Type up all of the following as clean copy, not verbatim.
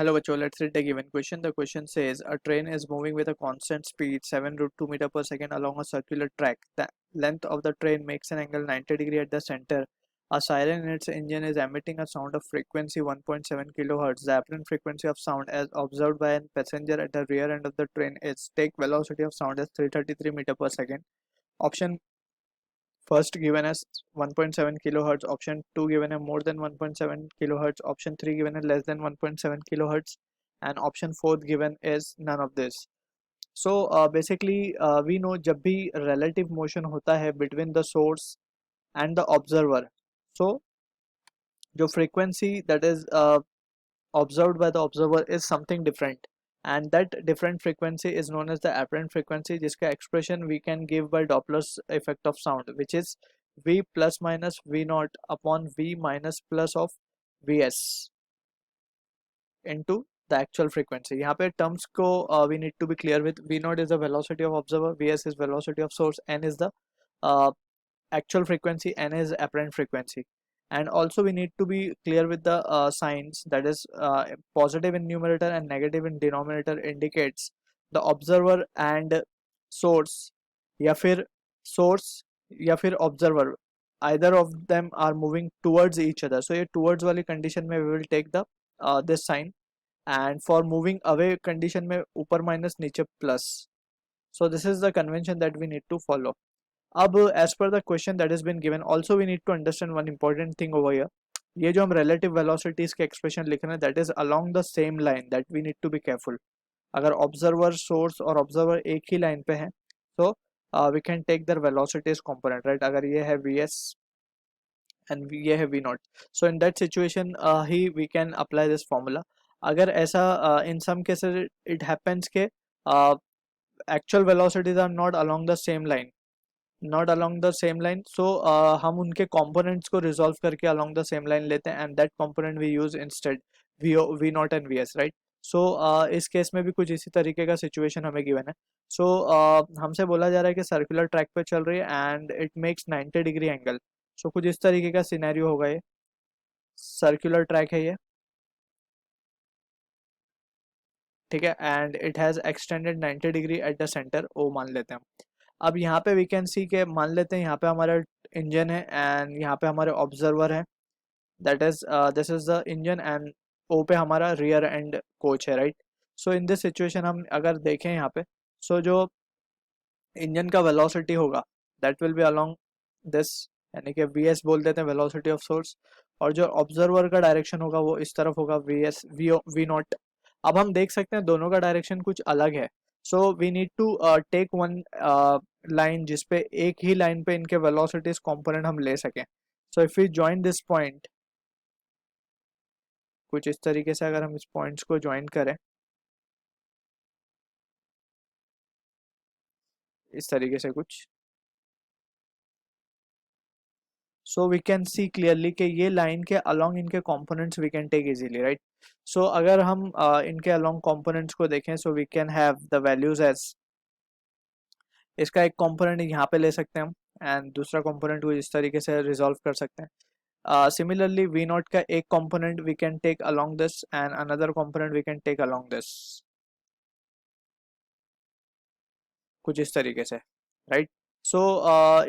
Hello, Bacho. Let's read the given question. The question says a train is moving with a constant speed 7 √2 meter per second along a circular track. The length of the train makes an angle 90 degree at the center. A siren in its engine is emitting a sound of frequency 1.7 kilohertz. The apparent frequency of sound as observed by a passenger at the rear end of the train is take velocity of sound as 333 meter per second. Option first given as 1.7 kilohertz, option 2 given as more than 1.7 kilohertz, option 3 given as less than 1.7 kilohertz, and option 4 given is none of this. So basically we know जब भी relative motion होता है between the source and the observer, so जो frequency that is observed by the observer is something different, and that different frequency is known as the apparent frequency, जिसका expression we can give by Doppler's effect of sound, which is v plus minus v naught upon v minus plus of vs into the actual frequency. यहाँ पे terms को we need to be clear with. V naught is the velocity of observer, vs is velocity of source, n is the uh, actual frequency, n is apparent frequency. And also we need to be clear with the signs, that is positive in numerator and negative in denominator indicates the observer and source, या फिर source या फिर observer, either of them are moving towards each other. So ये towards वाली condition में we will take the this sign, and for moving away condition में ऊपर minus नीचे plus. So this is the convention that we need to follow. अब as per the question that has been given, also we need to understand one important thing over here. ये जो हम relative velocities के expression लिख रहे हैं, that is along the same line, that we need to be careful. अगर observer, source और observer एक ही line पे हैं, so we can take their velocities component, right? अगर ये है vs and ये है v naught, so in that situation he we can apply this formula. अगर ऐसा in some cases it happens के actual velocities are not along the same line, so हम उनके components को resolve करके along the same line लेते हैं, and that component we use instead v naught and vs, right? So इस case में भी कुछ इसी तरीके का situation हमें given है. So हमसे बोला जा रहा है कि circular track पे चल रही है and it makes 90 degree angle. So कुछ इस तरीके का scenario होगा. ये circular track है ये, ठीक है, and it has extended 90 degree at the center, ओ मान लेते हैं हम. अब यहाँ पे वी कैन सी के मान लेते हैं यहाँ पे हमारा इंजन है एंड यहाँ पे हमारे ऑब्जर्वर है, that is this is the engine and O पे हमारा रियर एंड कोच है, right? So in this situation हम अगर देखें यहाँ पे, सो जो इंजन का वेलोसिटी होगा that will be along this, यानी कि वी एस बोल देते हैं वेलोसिटी ऑफ सोर्स, और जो ऑब्जर्वर का डायरेक्शन होगा वो इस तरफ होगा वी एस वी नॉट. अब हम देख सकते हैं दोनों का डायरेक्शन कुछ अलग है, so we need to take one line जिसपे एक ही लाइन पे इनके वेलोसिटीज कंपोनेंट हम ले सकें. So if we join this point, कुछ इस तरीके से अगर हम इस पॉइंट्स को ज्वाइन करें इस तरीके से कुछ, so we can see clearly कि ये लाइन के अलोंग इनके components we can take easily, right? So अगर हम इनके अलोंग कंपोनेंट्स को देखें, so we can have the values as, इसका एक कंपोनेंट यहाँ पे ले सकते हैं हम एंड दूसरा कंपोनेंट को इस तरीके से रिजॉल्व कर सकते हैं. Similarly v naught का एक component we can take along this and another component we can take along this, कुछ इस तरीके से, right? So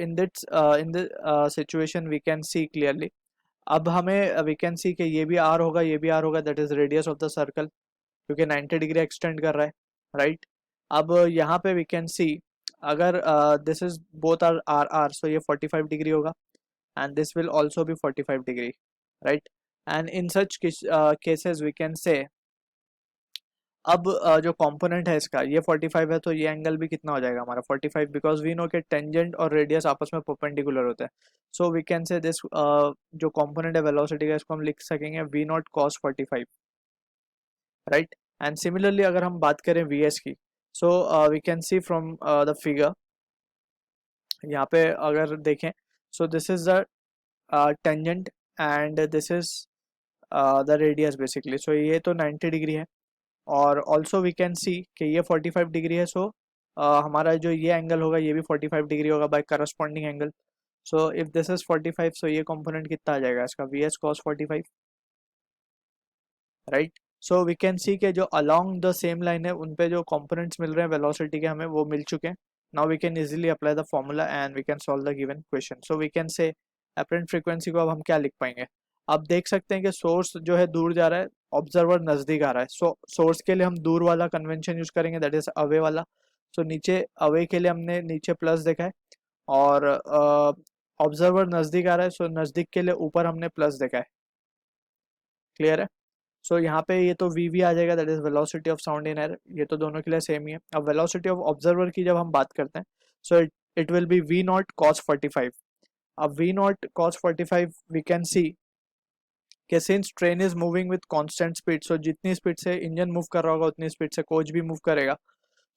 in this situation we can see clearly. अब हमें we can see कि ये भी r होगा, ये भी r होगा, that is radius of the circle, क्योंकि 90 डिग्री extend कर रहा है, right? अब यहाँ पे we can see अगर this is both are r, so ये 45 डिग्री होगा and this will also be 45 degree, right? And in such cases we can say, अब जो कंपोनेंट है इसका ये 45 है, तो ये एंगल भी कितना हो जाएगा हमारा 45, बिकॉज वी नो के टेंजेंट और रेडियस आपस में परपेंडिकुलर होता है. So we can say this जो कंपोनेंट है वेलोसिटी का, इसको हम लिख सकेंगे v naught cos 45, right? And similarly अगर हम बात करें vs की, so we can see from the figure, यहाँ पे अगर देखें, so this is the tangent and this is the radius basically. So ये तो 90 डिग्री है, और ऑल्सो वी कैन सी कि ये 45 डिग्री है. सो हमारा जो ये एंगल होगा ये भी 45 डिग्री होगा by corresponding angle. So if this is 45, so ये कंपोनेंट कितना आ जाएगा इसका V S cos 45, right? So we can see के जो अलॉन्ग द सेम लाइन है उन पे जो कंपोनेंट्स मिल रहे हैं वेलोसिटी के हमें वो मिल चुके हैं. Now we can easily apply the formula and we can solve the given question. So we can say apparent frequency को अब हम क्या लिख पाएंगे. आप देख सकते हैं कि सोर्स जो है दूर जा रहा है, ऑब्जर्वर नजदीक आ रहा है. सो सोर्स के लिए हम दूर वाला कन्वेंशन यूज करेंगे, दैट इज अवे वाला. सो नीचे अवे के लिए हमने नीचे प्लस देखा है और ऑब्जर्वर नजदीक आ रहा है, सो नजदीक के लिए ऊपर हमने प्लस देखा है. क्लियर है. सो यहाँ पे ये तो वी आ जाएगा, that is velocity of sound in air. ये तो दोनों के लिए सेम ही है. अब वेलोसिटी ऑफ ऑब्जर्वर की जब हम बात करते हैं, so it will be v naught cos 45. अब v naught cos 45 we can see कि since train is moving with constant speed, so जितनी स्पीड से इंजन मूव कर रहा होगा उतनी स्पीड से कोच भी मूव करेगा.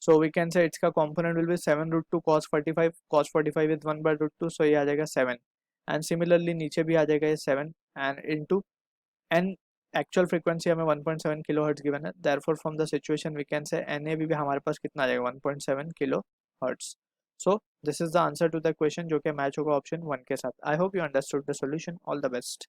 So we can say its का component will be 7 √2 cos 45. cos 45 is 1/√2, so ये आ जाएगा 7. एंड सिमिलरली नीचे भी आ जाएगा ये 7 and into N. Actual frequency हमें 1.7 किलो हर्ट्ज गिवन है, therefore from the situation we can say N A भी हमारे पास कितना आ जाएगा 1.7 kilo hertz. So this is the answer to the question जो कि मैच होगा ऑप्शन 1 के साथ. I hope you understood the solution. All the best.